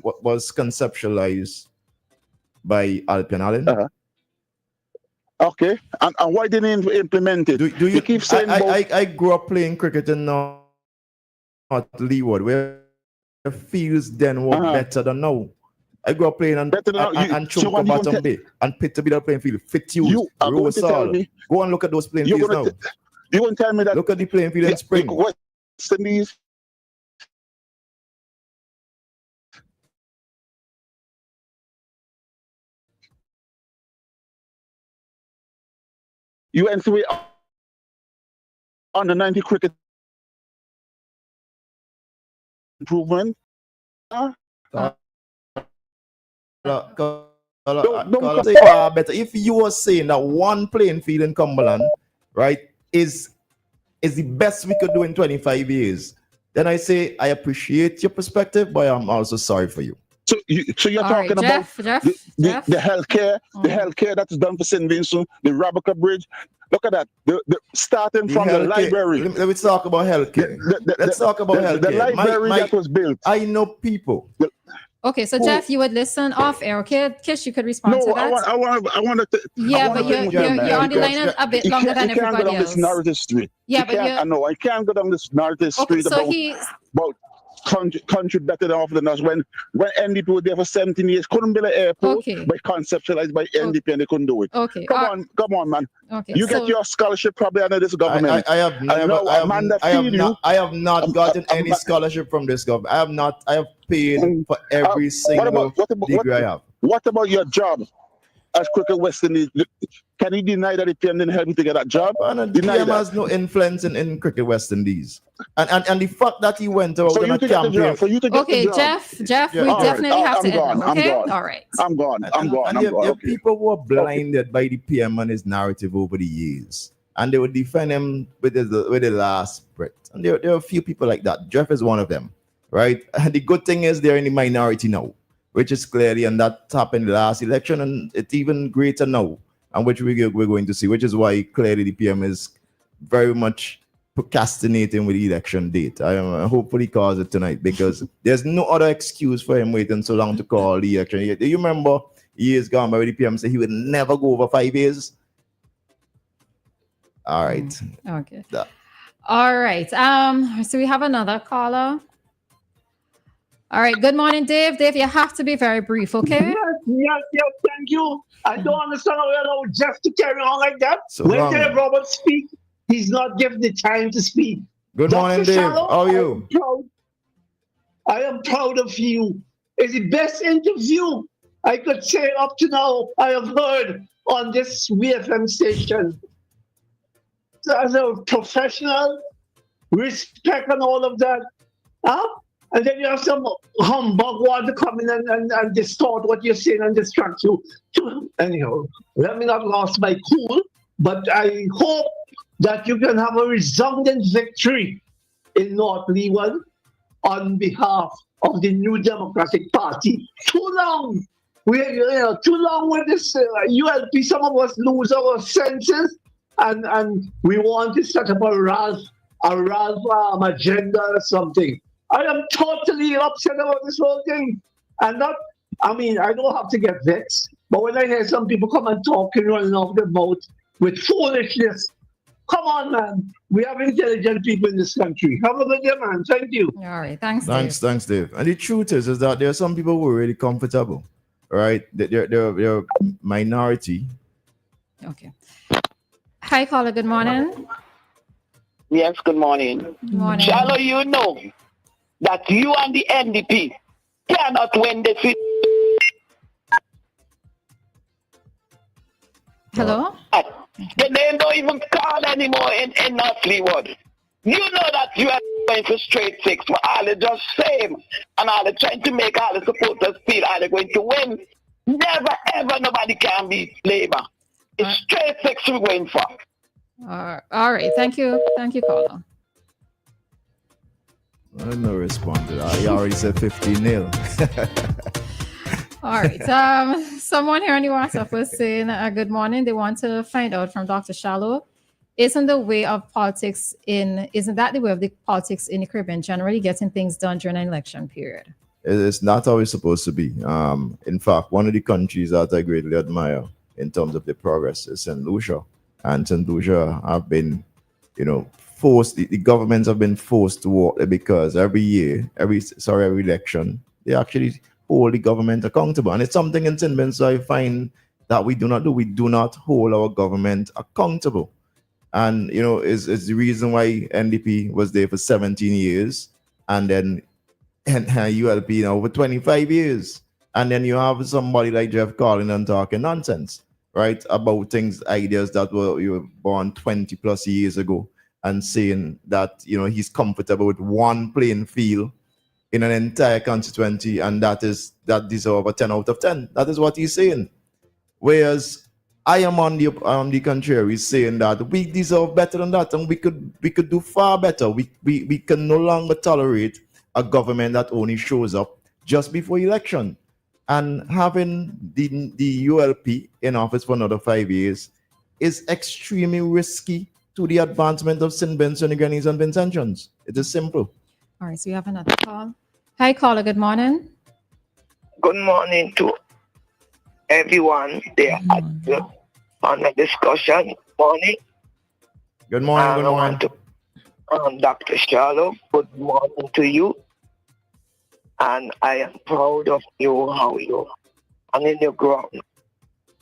B: what was conceptualized by Alpian Allen.
K: Okay, and why didn't you implement it?
B: Do you keep saying I grew up playing cricket in North Leeward, where the fields then were better than now. I grew up playing and Chumacabottom Bay and Peterbilt playing field. Fitzhugh, Rosal. Go and look at those playing fields now.
K: You won't tell me that.
B: Look at the playing field in spring.
K: West Indies. You went through it under 90 cricket improvement.
B: Better. If you were saying that one playing field in Cumberland, right, is the best we could do in 25 years, then I say I appreciate your perspective, but I'm also sorry for you.
K: So you're talking about the healthcare, the healthcare that's done for St. Vincent, the Rabaca Bridge. Look at that. The starting from the library.
B: Let me talk about healthcare. Let's talk about healthcare.
K: The library that was built.
B: I know people.
C: Okay, so Jeff, you would listen off air. Okay, Kish, you could respond to that.
K: I want to.
C: Yeah, but you're on the line a bit longer than everybody else.
K: You can't go down this narrative street.
C: Yeah, but
K: I know I can't go down this narrative street about country better off than us. When NDP was there for 17 years, couldn't build an airport, but conceptualized by NDP and they couldn't do it.
C: Okay,
K: come on, man.
C: Okay,
K: you get your scholarship probably under this government.
B: I have not gotten any scholarship from this government. I have paid for every single degree I have.
K: What about your job as Cricket West Indies? Can he deny that the PM didn't help you to get that job?
B: The PM has no influence in Cricket West Indies. And the fact that he went out on a campaign.
C: Okay, Jeff, we definitely have to end. Okay? All right.
K: I'm gone.
B: People were blinded by the PM and his narrative over the years. And they would defend him with the last breath. And there are a few people like that. Jeff is one of them, right? And the good thing is they're in the minority now, which is clearly, and that happened in the last election, and it's even greater now. and which we're going to see, which is why clearly the PM is very much procrastinating with the election date. I am hopefully calls it tonight because there's no other excuse for him waiting so long to call the election. Do you remember years gone by the PM said he would never go over 5 years? All right.
C: Okay. All right. So we have another caller. All right. Good morning, Dave. Dave, you have to be very brief, okay?
L: Yes, thank you. I don't understand how we're allowed just to carry on like that.
B: So
L: when
B: long.
L: Dave Roberts speaks, he's not given the time to speak.
B: Good morning, Dave. How are you?
L: I am proud of you. It's the best interview I could say up to now I have heard on this WEFM station. So as a professional, respect and all of that. And then you have some humbug want to come in and distort what you're saying and distract you. Anyhow, let me not lose my cool, but I hope that you can have a resounding victory in North Leeward on behalf of the New Democratic Party. Too long with this ULP. Some of us lose our senses, and we want to set up a Ralph agenda or something. I am totally upset about this whole thing. I don't have to get vexed, but when I hear some people come and talk and running off the mouth with foolishness, come on, man. We have intelligent people in this country. Have a good day, man. Thank you.
C: All right. Thanks, Dave.
B: Thanks, Dave. And the truth is that there are some people who are really comfortable, right? They're minority.
C: Okay. Hi, caller. Good morning.
M: Yes, good morning.
C: Good morning.
M: Shallow, you know that you and the NDP cannot win the seat.
C: Hello?
M: The name don't even call anymore in North Leeward. You know that you are going for straight six for all the just same and all the trying to make all the supporters feel are they going to win. Never ever nobody can beat Labour. It's straight six we're going for.
C: All right. Thank you. Thank you, caller.
B: I no response to that. He already said 15-0.
C: All right. Someone here on the WhatsApp was saying, good morning. They want to find out from Dr. Shallow, isn't that the way of politics in the Caribbean, generally getting things done during an election period?
B: It's not how it's supposed to be. In fact, one of the countries that I greatly admire in terms of the progress is St. Lucia. And St. Lucia have been, forced, the governments have been forced to work because every election, they actually hold the government accountable. And it's something in St. Vincent I find that we do not do. We do not hold our government accountable. And, it's the reason why NDP was there for 17 years and then ULP over 25 years. And then you have somebody like Jeff calling and talking nonsense, right? About ideas that you were born 20 plus years ago and saying that, he's comfortable with one playing field in an entire constituency and that deserves a 10 out of 10. That is what he's saying. Whereas I am on the contrary, saying that we deserve better than that and we could do far better. We can no longer tolerate a government that only shows up just before election. And having the ULP in office for another 5 years is extremely risky to the advancement of St. Vincent, Grenadines, and Vincentians. It is simple.
C: All right, so we have another call. Hi, caller. Good morning.
M: Good morning to everyone there on the discussion. Morning.
B: Good morning. Good morning.
M: Dr. Shallow, good morning to you. And I am proud of you, how you are in your ground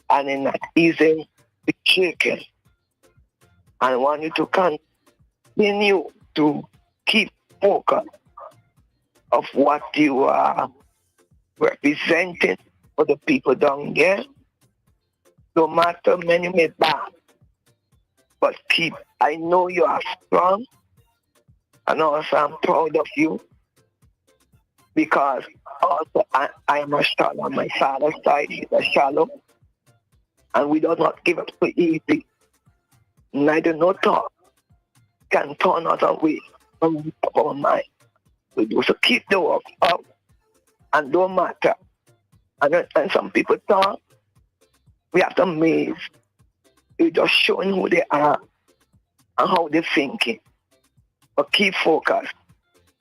M: and in that easy be shaken. I want you to continue to keep focus of what you are representing for the people down there. No matter when you may bad, but I know you are strong, and also I'm proud of you because also I am a shallow on my father's side. He's a shallow, and we do not give up so easy. Neither no talk can turn us away from our mind. We do so keep the work up and don't matter. And some people talk, we have to amaze You're just showing who they are and how they're thinking. But keep focused.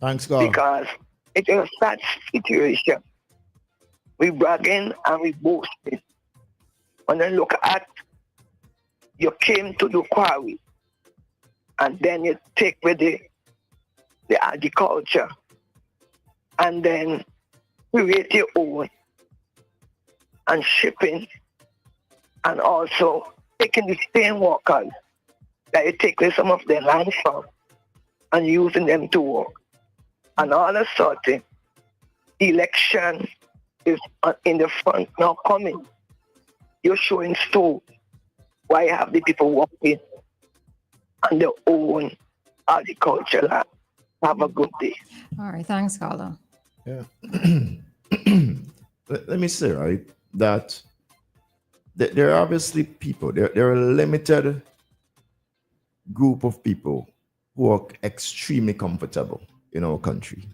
B: Thanks, God.
M: Because it's a sad situation. We bragging and we boasting. When I look at, you came to the quarry and then you take with the agriculture and then create your own and shipping and also taking the same workers that you take with some of their land from and using them to work. And all of a sudden, election is in the front now coming. You're showing store why you have the people working on their own agriculture land. Have a good day.
C: All right, thanks, Carla.
B: Yeah. Let me say, right, that there are obviously people, there are a limited group of people who are extremely comfortable in our country,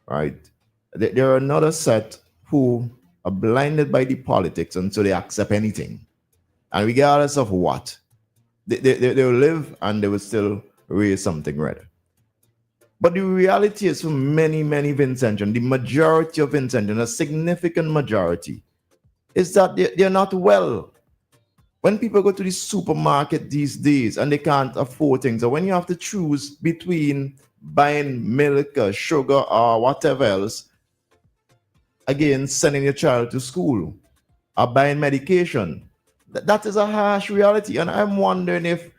B: right? There are another set who are blinded by the politics and so they accept anything. And regardless of what, they will live and they will still raise something red. But the reality is for many, many Vincentians, the majority of Vincentians, a significant majority, is that they're not well. When people go to the supermarket these days and they can't afford things, or when you have to choose between buying milk or sugar or whatever else, again, sending your child to school or buying medication, that is a harsh reality. And I'm wondering if,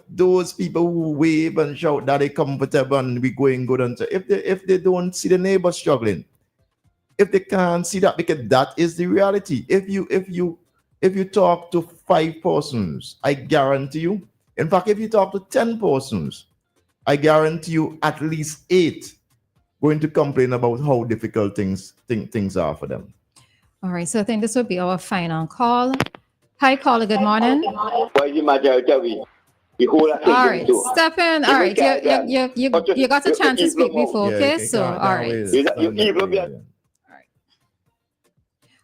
B: those people who wave and shout that they're comfortable and we going good, and so if they don't see the neighbor struggling, if they can't see that, because that is the reality. If you talk to 5 persons, I guarantee you, in fact, if you talk to 10 persons, I guarantee you at least 8 going to complain about how difficult things are for them.
C: All right, so I think this will be our final call. Hi, caller, good morning.
I: Why the majority the whole
C: All right, step in. All right, you got a chance to speak before, okay? So, all right.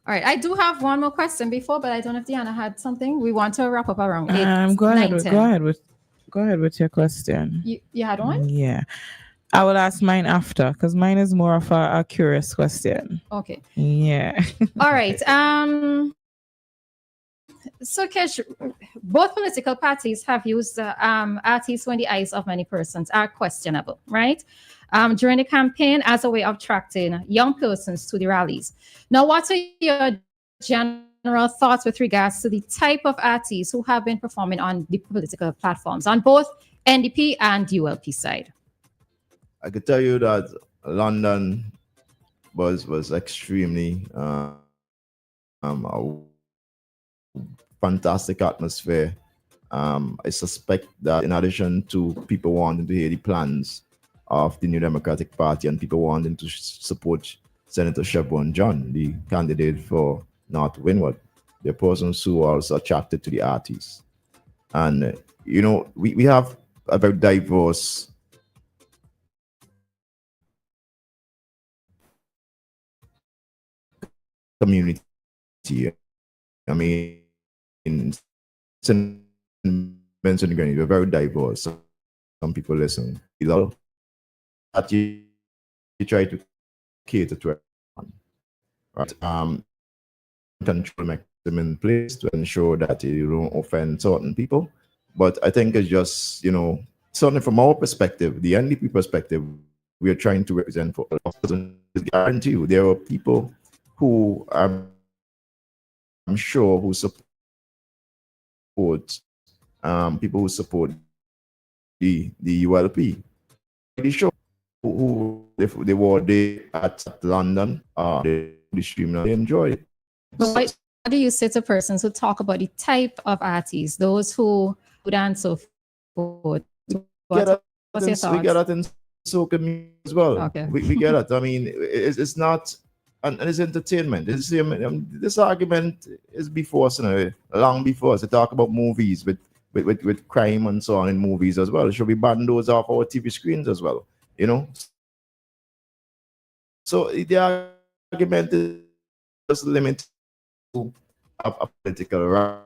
C: All right, I do have one more question before, but I don't know if Dianna had something. We want to wrap up around 8,
A: Go
C: 9,
A: ahead with your question.
C: You had one?
A: Yeah. I will ask mine after because mine is more of a curious question.
C: Okay.
A: Yeah.
C: All right. So, Kish, both political parties have used artists when the eyes of many persons are questionable, right? During the campaign as a way of attracting young persons to the rallies. Now, what are your general thoughts with regards to the type of artists who have been performing on the political platforms on both NDP and ULP side?
B: I could tell you that London was extremely a fantastic atmosphere. I suspect that in addition to people wanting to hear the plans of the New Democratic Party and people wanting to support Senator Chevron John, the candidate for North Windward, there are persons who are also attracted to the artists. And, we have a very diverse community. I mean, in St. Vincent Grenada, we're very diverse. Some people listen. That you try to cater to everyone, right? Control mechanism in place to ensure that you don't offend certain people. But I think it's just, certainly from our perspective, the NDP perspective, we are trying to represent for us. And I guarantee you, there are people who I'm sure who support people who support the ULP. The show who they were there at London, the stream, they enjoyed it.
C: But what do you say to persons who talk about the type of artists, those who would and so forth? What's your thoughts?
B: We get that in soca music as well.
C: Okay.
B: We get it. I mean, it's not, and it's entertainment. This argument is before us, long before us. They talk about movies with crime and so on in movies as well. Should we ban those off our TV screens as well? So the argument is just limited to a political rally.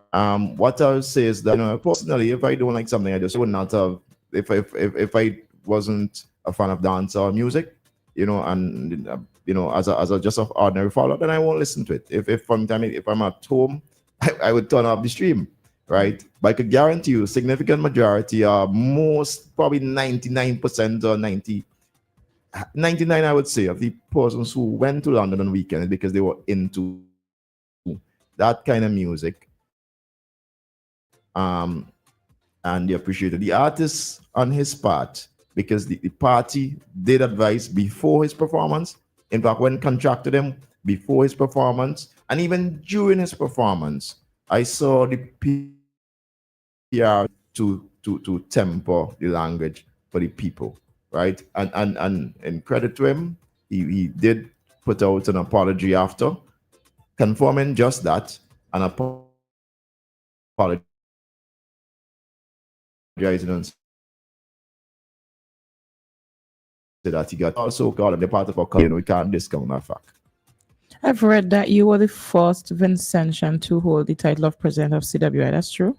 B: What I would say is that, personally, if I don't like something, I just would not have. If I wasn't a fan of dance or music, and as a just of ordinary follower, then I won't listen to it. If from time if I'm at home, I would turn off the stream, right? But I could guarantee you, significant majority, most probably 99% or 99, I would say, of the persons who went to London on weekends because they were into that kind of music, and they appreciated the artist on his part, because the party did advise before his performance. In fact, when contracted him before his performance and even during his performance, I saw the PR to temper the language for the people, right? And in credit to him, he did put out an apology after, confirming just that, and apologizing and say that he got also called on the part of our country. We can't discount that fact.
A: I've read that you were the first Vincentian to hold the title of president of CWI. That's true?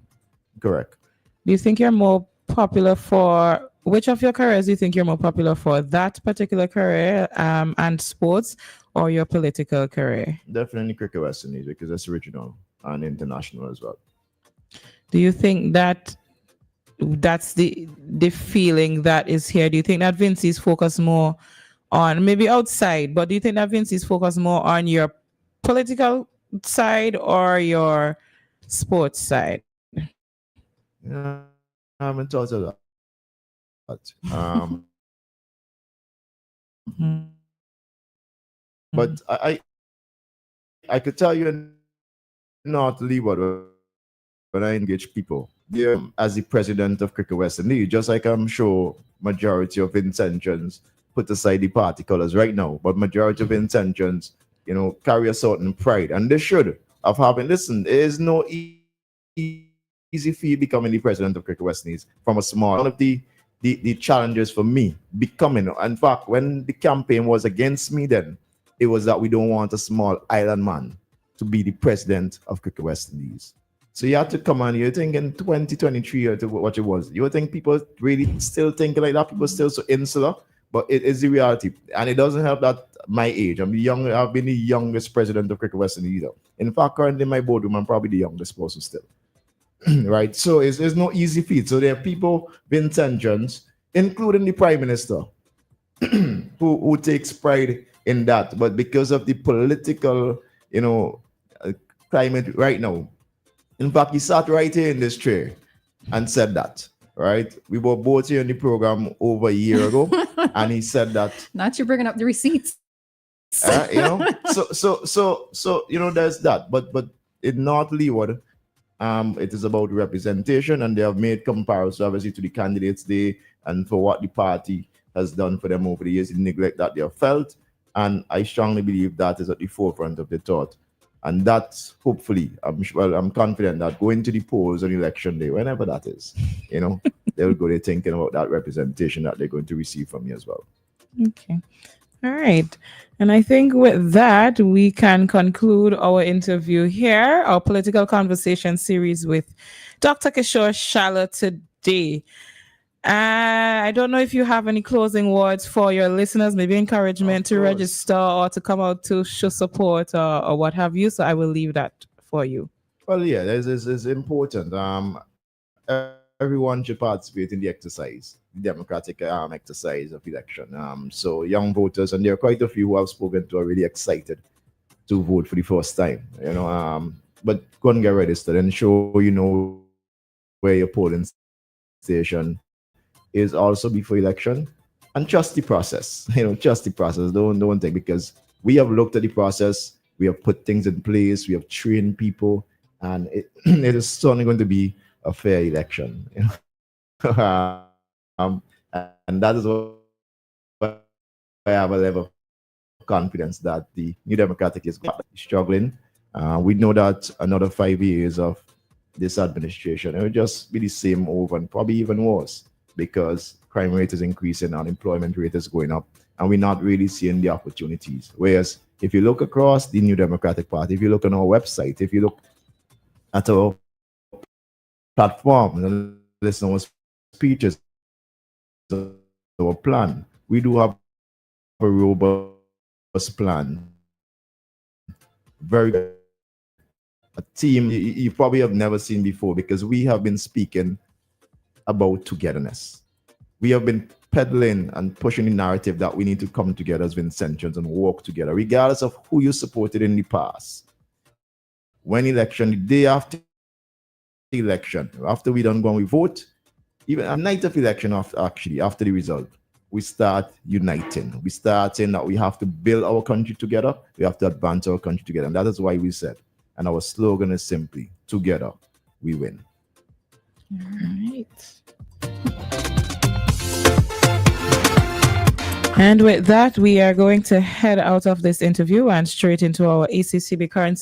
B: Correct.
A: Do you think you're more popular for, which of your careers do you think you're more popular for, that particular career and sports, or your political career?
B: Definitely Cricket West Indies, because that's regional and international as well.
A: Do you think that that's the feeling that is here? Do you think that Vince is focused more on, maybe outside, but do you think that Vince is focused more on your political side or your sports side?
B: Yeah, I haven't thought of that. But I could tell you not Leeward when I engage people. As the president of Cricket West Indies, just like I'm sure majority of intentions put aside the party colors right now, but majority of intentions, carry a certain pride, and they should of having. Listen, there is no easy feat becoming the president of Cricket West Indies from a small. One of the challenges for me becoming, in fact, when the campaign was against me, then it was that we don't want a small island man to be the president of Cricket West Indies. So you have to come on. You think in 2023 or what it was, you would think people really still thinking like that. People still so insular, but it is the reality, and it doesn't help that my age. I've been the youngest president of Cricket West Indies. In fact, currently in my boardroom, I'm probably the youngest person still. Right? So it's no easy feat. So there are people, Vincentians, including the Prime Minister, who takes pride in that. But because of the political, climate right now, in fact, he sat right here in this chair and said that, right? We were both here in the program over a year ago, and he said that.
C: Not you bringing up the receipts.
B: So there's that. But in North Leeward, it is about representation, and they have made comparisons obviously to the candidates there and for what the party has done for them over the years, the neglect that they have felt, and I strongly believe that is at the forefront of the thought. And that's hopefully, I'm confident that going to the polls on election day, whenever that is, they'll go there thinking about that representation that they're going to receive from me as well.
A: Okay. All right. And I think with that, we can conclude our interview here, our political conversation series with Dr. Kishore Shala today. I don't know if you have any closing words for your listeners, maybe encouragement to register or to come out to show support or what have you. So I will leave that for you.
B: Well, yeah, it's important. Everyone should participate in the exercise, the democratic exercise of election. So young voters, and there are quite a few who I've spoken to, are really excited to vote for the first time. But go and get registered and show where your polling station is also before election, and trust the process. Trust the process. Don't think, because we have looked at the process, we have put things in place, we have trained people, and it is certainly going to be a fair election. And that is why I have a level of confidence that the New Democratic is struggling. We know that another 5 years of this administration, it will just be the same over, and probably even worse, because crime rate is increasing, unemployment rate is going up, and we're not really seeing the opportunities. Whereas if you look across the New Democratic Party, if you look on our website, if you look at our platform and listen to our speeches, our plan. We do have a robust plan. Very good. A team you probably have never seen before, because we have been speaking about togetherness. We have been peddling and pushing the narrative that we need to come together as Vincentians and work together, regardless of who you supported in the past. When election, the day after the election, after we done go and we vote, even a night of election, after the result, we start uniting. We start saying that we have to build our country together. We have to advance our country together. And that is why we said, and our slogan is simply, together we win.
A: All right. And with that, we are going to head out of this interview and straight into our ACCB currency.